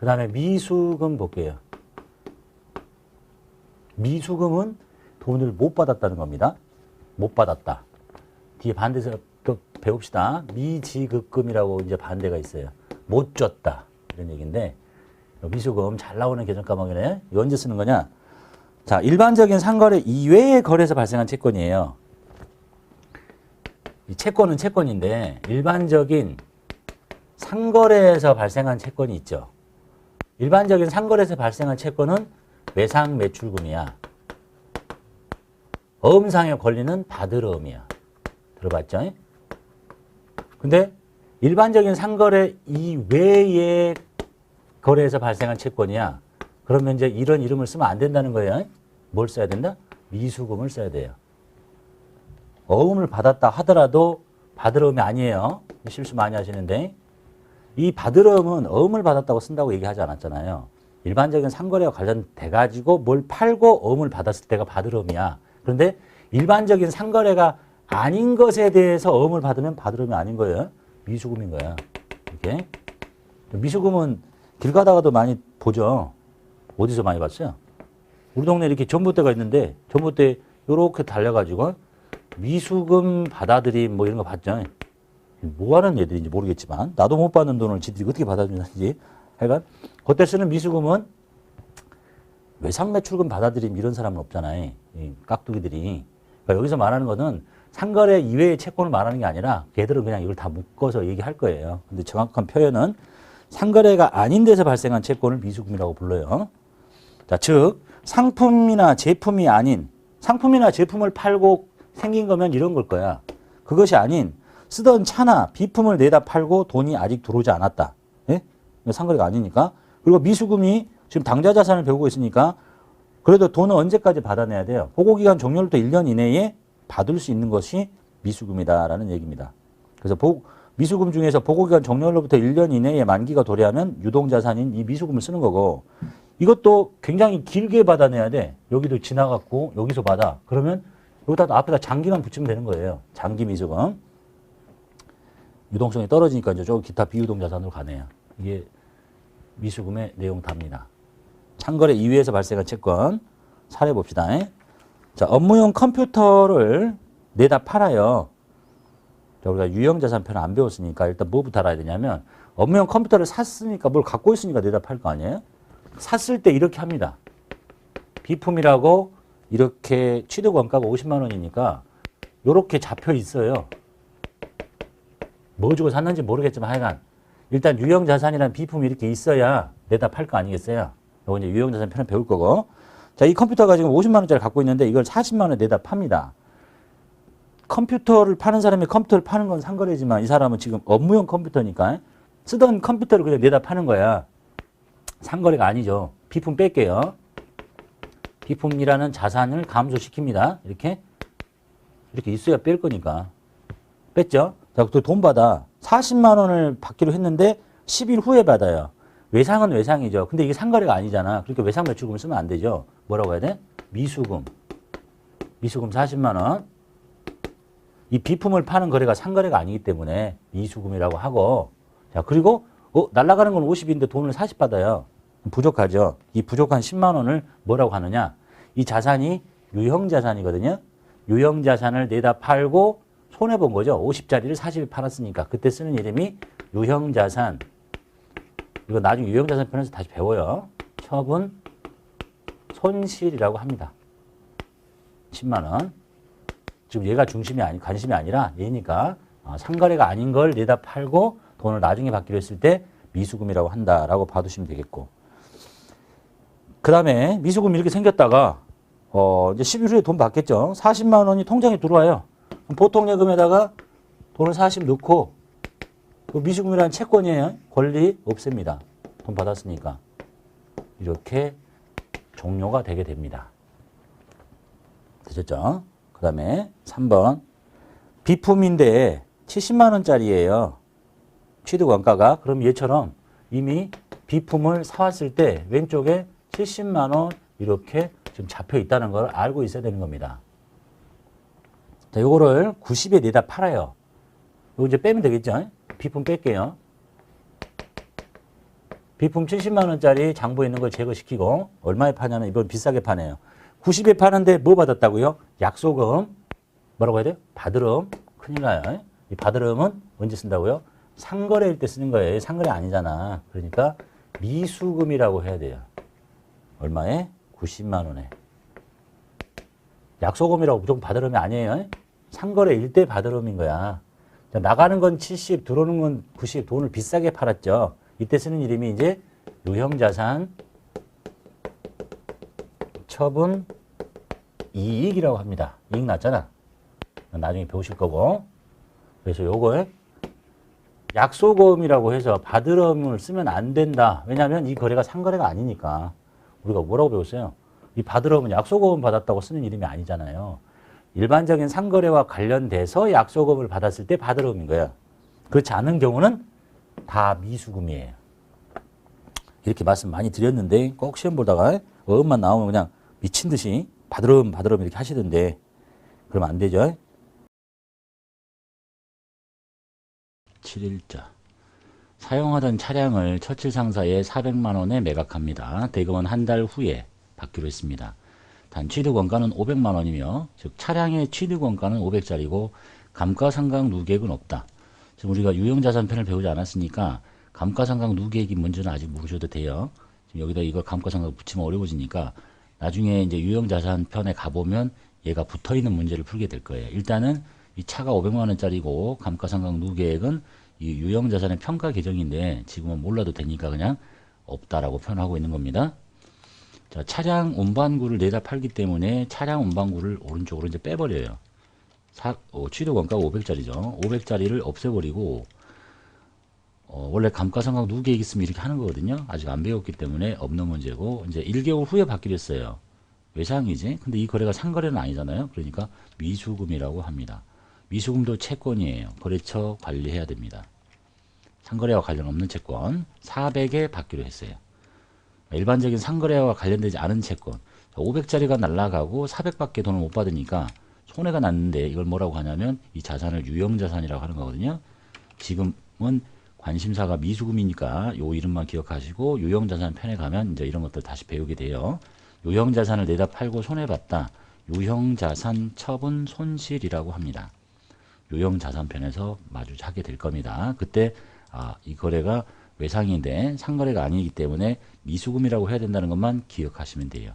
그 다음에 미수금 볼게요. 미수금은 돈을 못 받았다는 겁니다. 못 받았다. 뒤에 반대에서 또 배웁시다. 미지급금이라고 이제 반대가 있어요. 못 줬다. 이런 얘기인데, 미수금 잘 나오는 계정 과목이네. 이거 언제 쓰는 거냐? 자, 일반적인 상거래 이외의 거래에서 발생한 채권이에요. 이 채권은 채권인데, 일반적인 상거래에서 발생한 채권이 있죠. 일반적인 상거래에서 발생한 채권은 외상 매출금이야. 어음상의 권리는 받을 어음이야. 들어봤죠? 근데 일반적인 상거래 이외의 거래에서 발생한 채권이야. 그러면 이제 이런 이름을 쓰면 안 된다는 거예요. 뭘 써야 된다? 미수금을 써야 돼요. 어음을 받았다 하더라도 받을 어음이 아니에요. 실수 많이 하시는데. 이 받을 어음은 어음을 받았다고 쓴다고 얘기하지 않았잖아요. 일반적인 상거래와 관련돼 가지고 뭘 팔고 어음을 받았을 때가 받을 어음이야. 그런데 일반적인 상거래가 아닌 것에 대해서 어음을 받으면 받을 어음이 아닌 거예요. 미수금인 거야. 이렇게. 미수금은 길 가다가도 많이 보죠. 어디서 많이 봤어요? 우리 동네에 이렇게 전봇대가 있는데 전봇대 요렇게 달려가지고 미수금 받아들임 뭐 이런 거 봤죠. 뭐 하는 애들인지 모르겠지만 나도 못 받는 돈을 지들이 어떻게 받아주는지 하여간 그때 쓰는 미수금은 외상매출금 받아들임 이런 사람은 없잖아요. 이 깍두기들이. 그러니까 여기서 말하는 거는 상거래 이외의 채권을 말하는 게 아니라 걔들은 그냥 이걸 다 묶어서 얘기할 거예요. 근데 정확한 표현은 상거래가 아닌 데서 발생한 채권을 미수금이라고 불러요. 자, 즉 상품이나 제품이 아닌 상품이나 제품을 팔고 생긴 거면 이런 걸 거야. 그것이 아닌 쓰던 차나 비품을 내다 팔고 돈이 아직 들어오지 않았다. 예? 상거래가 아니니까. 그리고 미수금이 지금 당좌 자산을 배우고 있으니까 그래도 돈은 언제까지 받아내야 돼요? 보고기간 종료로부터 1년 이내에 받을 수 있는 것이 미수금이다라는 얘기입니다. 그래서 미수금 중에서 보고기간 종료로부터 1년 이내에 만기가 도래하면 유동자산인 이 미수금을 쓰는 거고 이것도 굉장히 길게 받아내야 돼. 여기도 지나갔고 여기서 받아. 그러면 여기다 앞에다 장기만 붙이면 되는 거예요. 장기 미수금. 유동성이 떨어지니까 이제 조금 기타 비유동자산으로 가네요. 이게 미수금의 내용 답니다. 상거래 이외에서 발생한 채권 사례 봅시다. 자, 업무용 컴퓨터를 내다 팔아요. 자, 우리가 유형자산편을 안 배웠으니까 일단 뭐부터 알아야 되냐면 업무용 컴퓨터를 샀으니까 뭘 갖고 있으니까 내다 팔 거 아니에요? 샀을 때 이렇게 합니다. 비품이라고 이렇게 취득원가가 50만 원이니까 이렇게 잡혀 있어요. 뭐 주고 샀는지 모르겠지만 하여간 일단 유형자산이라는 비품이 이렇게 있어야 내다 팔 거 아니겠어요? 이거 이제 유형자산 편을 배울 거고. 자, 이 컴퓨터가 지금 50만 원짜리 갖고 있는데 이걸 40만 원에 내다 팝니다. 컴퓨터를 파는 사람이 컴퓨터를 파는 건 상거래지만 이 사람은 지금 업무용 컴퓨터니까 쓰던 컴퓨터를 그냥 내다 파는 거야. 상거래가 아니죠. 비품 뺄게요. 비품이라는 자산을 감소시킵니다. 이렇게 있어야 뺄 거니까. 뺐죠? 자, 또 돈 받아. 40만 원을 받기로 했는데 10일 후에 받아요. 외상은 외상이죠. 근데 이게 상거래가 아니잖아. 그러니까 외상 매출금을 쓰면 안 되죠. 뭐라고 해야 돼? 미수금. 미수금 40만 원. 이 비품을 파는 거래가 상거래가 아니기 때문에 미수금이라고 하고. 자, 그리고 날아가는 건 50인데 돈을 40 받아요. 부족하죠. 이 부족한 10만 원을 뭐라고 하느냐? 이 자산이 유형자산이거든요. 유형자산을 내다 팔고 손해본 거죠. 50짜리를 40에 팔았으니까. 그때 쓰는 이름이 유형자산. 이거 나중에 유형자산 편에서 다시 배워요. 처분 손실이라고 합니다. 10만 원. 지금 얘가 관심이 아니라 얘니까 상거래가 아닌 걸 내다 팔고 돈을 나중에 받기로 했을 때 미수금이라고 한다라고 봐두시면 되겠고. 그 다음에 미수금 이렇게 생겼다가 이제 10일 후에 돈 받겠죠. 40만 원이 통장에 들어와요. 보통 예금에다가 돈을 40 넣고 미수금이라는 채권이에요. 권리 없앱니다. 돈 받았으니까. 이렇게 종료가 되게 됩니다. 되셨죠? 그 다음에 3번. 비품인데 70만 원짜리예요. 취득원가가. 그럼 얘처럼 이미 비품을 사왔을 때 왼쪽에 70만 원 이렇게 지금 잡혀 있다는 걸 알고 있어야 되는 겁니다. 자, 요거를 90에 내다 팔아요. 요거 이제 빼면 되겠죠? 비품 뺄게요. 비품 70만 원짜리 장부에 있는 걸 제거시키고 얼마에 파냐면 이번 비싸게 파네요. 90에 파는데 뭐 받았다고요? 약소금. 뭐라고 해야 돼요? 바드럼. 큰일 나요. 이 바드럼은 언제 쓴다고요? 상거래일 때 쓰는 거예요. 상거래 아니잖아. 그러니까 미수금이라고 해야 돼요. 얼마에? 90만 원에. 약소금이라고 무조건 바드럼이 아니에요. 상거래일 때 바드럼인 거야. 나가는 건 70, 들어오는 건 90, 돈을 비싸게 팔았죠. 이때 쓰는 이름이 이제 유형자산 처분 이익이라고 합니다. 이익 났잖아. 나중에 배우실 거고. 그래서 요거에 약소금이라고 해서 바드럼을 쓰면 안 된다. 왜냐하면 이 거래가 상거래가 아니니까. 우리가 뭐라고 배웠어요? 이 바드럼은 약소금 받았다고 쓰는 이름이 아니잖아요. 일반적인 상거래와 관련돼서 약소금을 받았을 때 바드럼인 거야. 그렇지 않은 경우는 다 미수금이에요. 이렇게 말씀 많이 드렸는데 꼭 시험 보다가 어음만 나오면 그냥 미친 듯이 바드럼 이렇게 하시던데 그러면 안 되죠. 7일자 사용하던 차량을 처칠 상사에 400만 원에 매각합니다. 대금은 한 달 후에 받기로 했습니다. 단 취득 원가는 500만 원이며 즉 차량의 취득 원가는 500짜리고 감가상각 누계액은 없다. 지금 우리가 유형자산편을 배우지 않았으니까 감가상각 누계액이 문제는 아직 모르셔도 돼요. 지금 여기다 이거 감가상각 붙이면 어려워지니까 나중에 이제 유형자산편에 가보면 얘가 붙어있는 문제를 풀게 될 거예요. 일단은 이 차가 500만 원짜리고 감가상각 누계액은 이 유형자산의 평가 계정인데 지금은 몰라도 되니까 그냥 없다라고 표현하고 있는 겁니다. 자, 차량 운반구를 내다 팔기 때문에 차량 운반구를 오른쪽으로 이제 빼버려요. 취득 원가가 500짜리죠. 500짜리를 없애버리고 원래 감가상각 누계액 있으면 이렇게 하는 거거든요. 아직 안 배웠기 때문에 없는 문제고 이제 1개월 후에 받기로 했어요. 외상이지. 근데 이 거래가 상거래는 아니잖아요. 그러니까 미수금이라고 합니다. 미수금도 채권이에요. 거래처 관리해야 됩니다. 상거래와 관련 없는 채권 400에 받기로 했어요. 일반적인 상거래와 관련되지 않은 채권 500짜리가 날라가고 400밖에 돈을 못 받으니까 손해가 났는데 이걸 뭐라고 하냐면 이 자산을 유형자산이라고 하는 거거든요. 지금은 관심사가 미수금이니까 요 이름만 기억하시고 유형자산 편에 가면 이제 이런 것들 다시 배우게 돼요. 유형자산을 내다 팔고 손해봤다. 유형자산 처분 손실이라고 합니다. 유형자산 편에서 마주하게 될 겁니다. 그때 이 거래가 외상인데 상거래가 아니기 때문에 미수금이라고 해야 된다는 것만 기억하시면 돼요.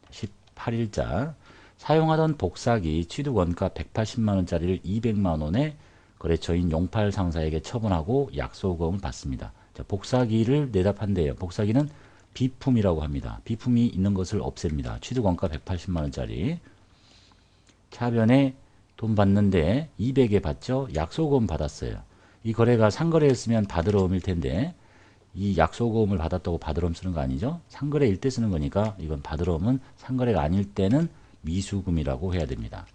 18일자 사용하던 복사기 취득 원가 180만 원짜리를 200만 원에 거래처인 용팔 상사에게 처분하고 약소금을 받습니다. 자, 복사기를 내다 판대요. 복사기는 비품이라고 합니다. 비품이 있는 것을 없앱니다. 취득 원가 180만 원짜리 차변에 돈 받는데 200에 받죠. 약소금 받았어요. 이 거래가 상거래였으면 바드럼일 텐데 이 약소금을 받았다고 바드럼 쓰는 거 아니죠? 상거래일 때 쓰는 거니까 이건 바드럼은 상거래가 아닐 때는 미수금이라고 해야 됩니다.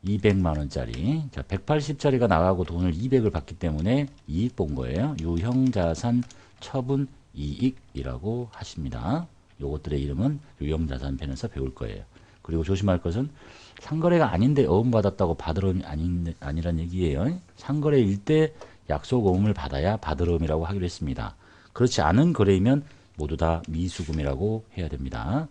200만 원짜리. 자, 180짜리가 나가고 돈을 200을 받기 때문에 이익 본 거예요. 유형자산 처분 이익이라고 하십니다. 요것들의 이름은 유형자산편에서 배울 거예요. 그리고 조심할 것은 상거래가 아닌데 어음받았다고 바드럼이 아니란 얘기예요. 상거래일 때 약소금을 받아야 바드럼이라고 하기로 했습니다. 그렇지 않은 거래이면 모두 다 미수금이라고 해야 됩니다.